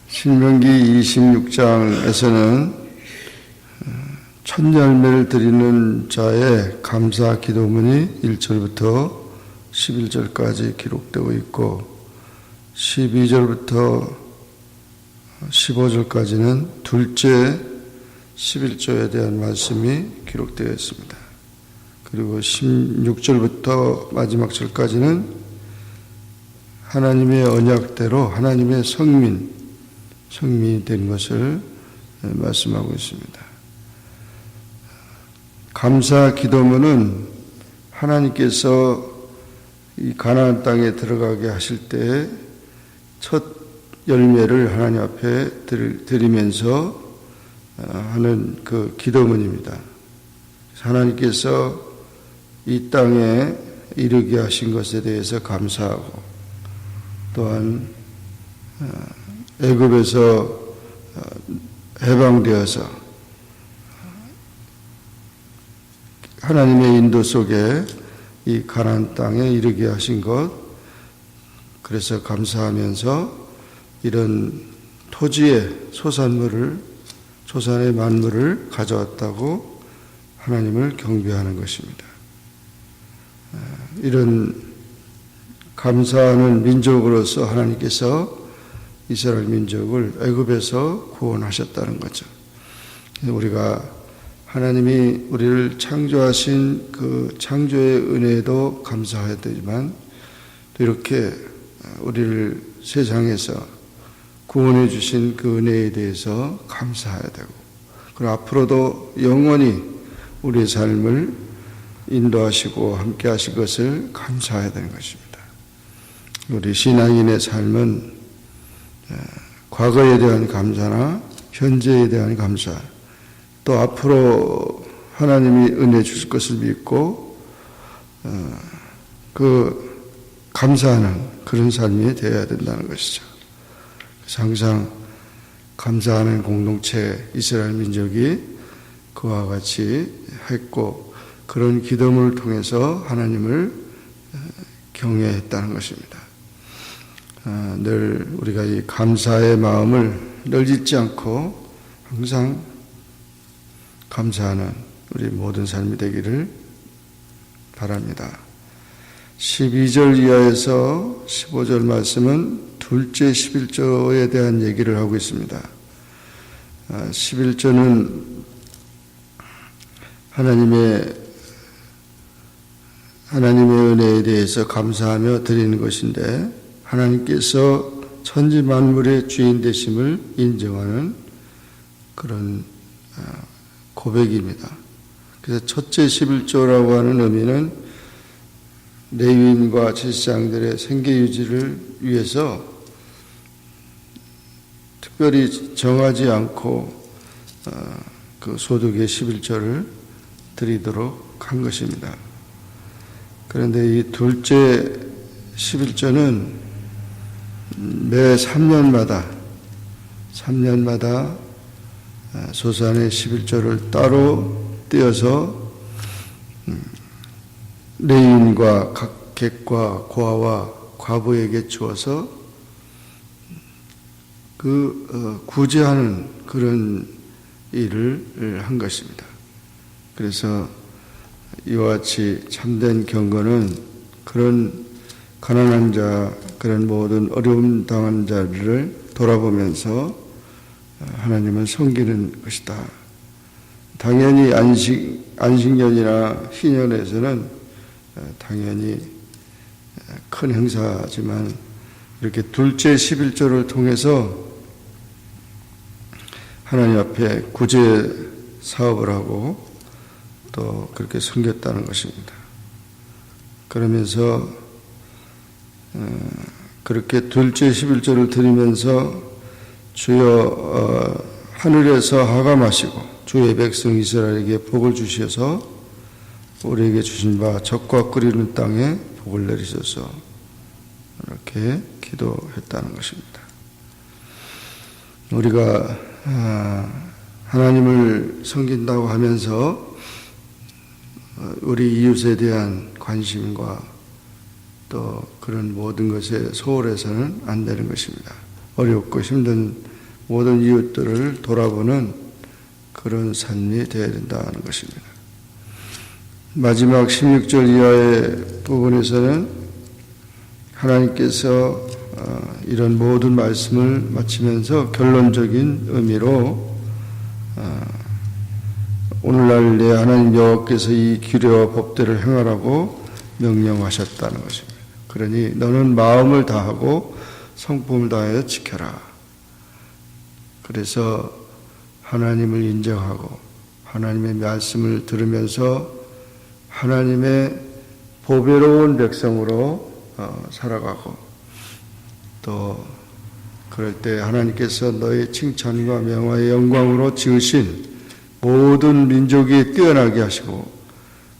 신명기 26장에서는 첫 열매를 드리는 자의 감사 기도문이 1절부터 11절까지 기록되고 있고 12절부터 15절까지는 둘째 11조에 대한 말씀이 기록되어 있습니다. 그리고 16절부터 마지막 절까지는 하나님의 언약대로 하나님의 성민이 된 것을 말씀하고 있습니다. 감사 기도문은 하나님께서 이 가나안 땅에 들어가게 하실 때 첫 열매를 하나님 앞에 드리면서 하는 그 기도문입니다. 하나님께서 이 땅에 이르게 하신 것에 대해서 감사하고 또한 애굽에서 해방되어서 하나님의 인도 속에 이 가나안 땅에 이르게 하신 것, 그래서 감사하면서 이런 토지의 소산의 만물을 가져왔다고 하나님을 경배하는 것입니다. 이런 감사하는 민족으로서 하나님께서 이스라엘 민족을 애굽에서 구원하셨다는 거죠. 우리가 하나님이 우리를 창조하신 그 창조의 은혜에도 감사해야 되지만 또 이렇게 우리를 세상에서 구원해 주신 그 은혜에 대해서 감사해야 되고, 그리고 앞으로도 영원히 우리의 삶을 인도하시고 함께 하실 것을 감사해야 되는 것입니다. 우리 신앙인의 삶은 과거에 대한 감사나 현재에 대한 감사, 또 앞으로 하나님이 은혜 주실 것을 믿고 그 감사하는 그런 삶이 되어야 된다는 것이죠. 그래서 항상 감사하는 공동체 이스라엘 민족이 그와 같이 했고, 그런 기도문을 통해서 하나님을 경외했다는 것입니다. 늘 우리가 이 감사의 마음을 늘 잊지 않고 항상 감사하는 우리 모든 삶이 되기를 바랍니다. 12절 이하에서 15절 말씀은 둘째 11조에 대한 얘기를 하고 있습니다. 11조는 하나님의 은혜에 대해서 감사하며 드리는 것인데, 하나님께서 천지 만물의 주인 되심을 인정하는 그런 고백입니다. 그래서 첫째 11조라고 하는 의미는 레위인과 제사장들의 생계 유지를 위해서 특별히 정하지 않고 그 소득의 11조를 드리도록 한 것입니다. 그런데 이 둘째 11조는 매 3년마다 소산의 11조를 따로 떼어서 레위인과 각 객과 고아와 과부에게 주어서 구제하는 그런 일을 한 것입니다. 그래서 이와 같이 참된 경건은 그런 가난한 자, 그런 모든 어려움 당한 자들을 돌아보면서 하나님을 섬기는 것이다. 당연히 안식년이나 희년에서는 당연히 큰 행사지만 이렇게 둘째 11조를 통해서 하나님 앞에 구제 사업을 하고 또 그렇게 섬겼다는 것입니다. 그러면서 그렇게 둘째 11조를 드리면서 주여 하늘에서 하감하시고 주의 백성 이스라엘에게 복을 주셔서 우리에게 주신 바 적과 끓이는 땅에 복을 내리셔서 이렇게 기도했다는 것입니다. 우리가 하나님을 섬긴다고 하면서 우리 이웃에 대한 관심과 또 그런 모든 것에 소홀해서는 안 되는 것입니다. 어렵고 힘든 모든 이웃들을 돌아보는 그런 삶이 되어야 된다는 것입니다. 마지막 16절 이하의 부분에서는 하나님께서 이런 모든 말씀을 마치면서 결론적인 의미로 오늘날 내 하나님 여호와께서 이 규례와 법대로 행하라고 명령하셨다는 것입니다. 그러니 너는 마음을 다하고 성품을 다하여 지켜라. 그래서 하나님을 인정하고 하나님의 말씀을 들으면서 하나님의 보배로운 백성으로 살아가고 또 그럴 때 하나님께서 너의 칭찬과 명화의 영광으로 지으신 모든 민족이 뛰어나게 하시고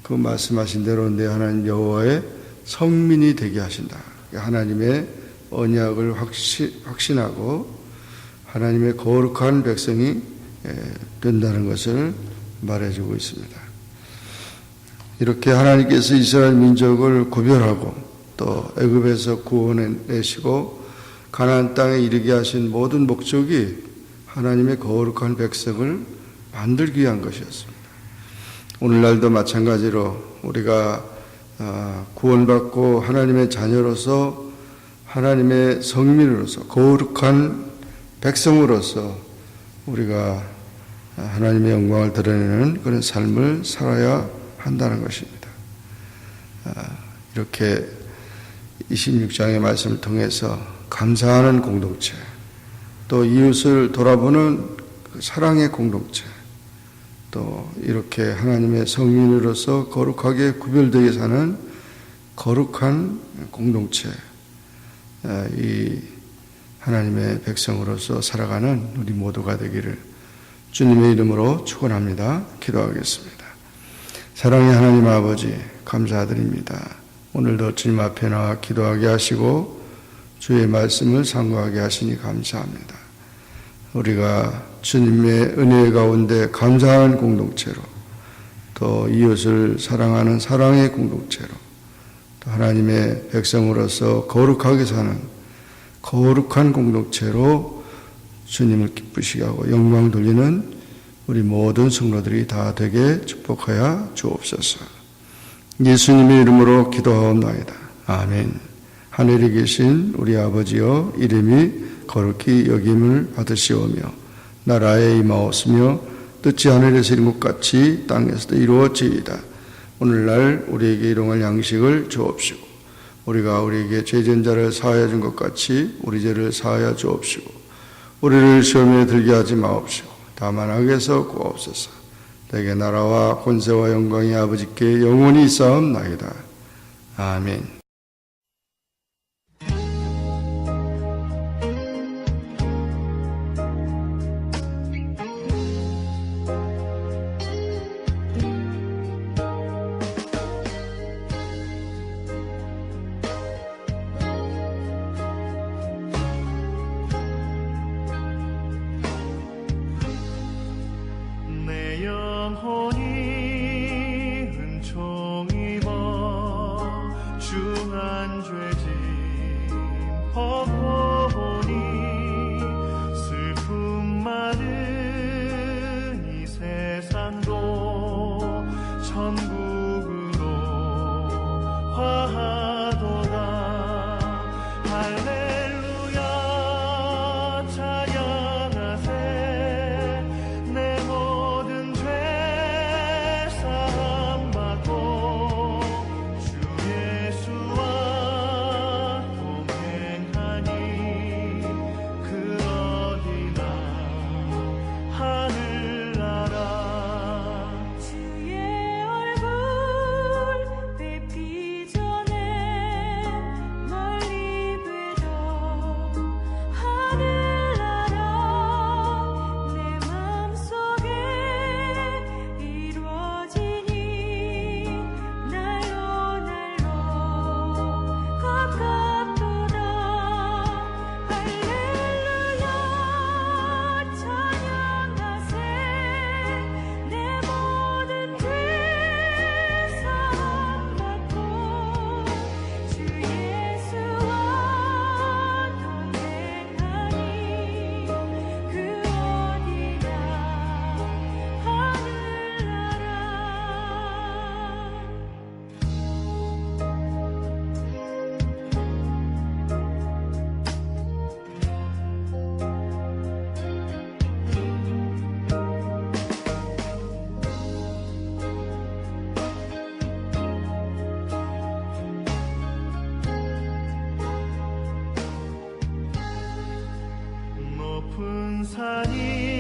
그 말씀하신 대로 내 하나님 여호와의 성민이 되게 하신다. 하나님의 언약을 확신하고 하나님의 거룩한 백성이 된다는 것을 말해주고 있습니다. 이렇게 하나님께서 이스라엘 민족을 구별하고 또 애굽에서 구원해내시고 가나안 땅에 이르게 하신 모든 목적이 하나님의 거룩한 백성을 만들기 위한 것이었습니다. 오늘날도 마찬가지로 우리가 구원받고 하나님의 자녀로서 하나님의 성민으로서 거룩한 백성으로서 우리가 하나님의 영광을 드러내는 그런 삶을 살아야 한다는 것입니다. 이렇게 26장의 말씀을 통해서 감사하는 공동체, 또 이웃을 돌아보는 사랑의 공동체, 또 이렇게 하나님의 성민으로서 거룩하게 구별되게 사는 거룩한 공동체, 이 하나님의 백성으로서 살아가는 우리 모두가 되기를 주님의 이름으로 축원합니다. 기도하겠습니다. 사랑의 하나님 아버지, 감사드립니다. 오늘도 주님 앞에 나와 기도하게 하시고 주의 말씀을 상고하게 하시니 감사합니다. 우리가 주님의 은혜 가운데 감사하는 공동체로, 또 이웃을 사랑하는 사랑의 공동체로, 또 하나님의 백성으로서 거룩하게 사는 거룩한 공동체로 주님을 기쁘시게 하고 영광 돌리는 우리 모든 성도들이 다 되게 축복하여 주옵소서. 예수님의 이름으로 기도하옵나이다. 아멘. 하늘에 계신 우리 아버지여, 이름이 거룩히 여김을 받으시오며 나라에 임하옵시며 뜻이 하늘에서 이룬 것 같이 땅에서도 이루어지이다. 오늘날 우리에게 일용할 양식을 주옵시고 우리가 우리에게 죄진 자를 사하여 준 것 같이 우리 죄를 사하여 주옵시고 우리를 시험에 들게 하지 마옵시고 다만 악에서 구하옵소서. 내게 나라와 권세와 영광이 아버지께 영원히 있사옵나이다. 아멘. 영혼이 은총입어 주 산이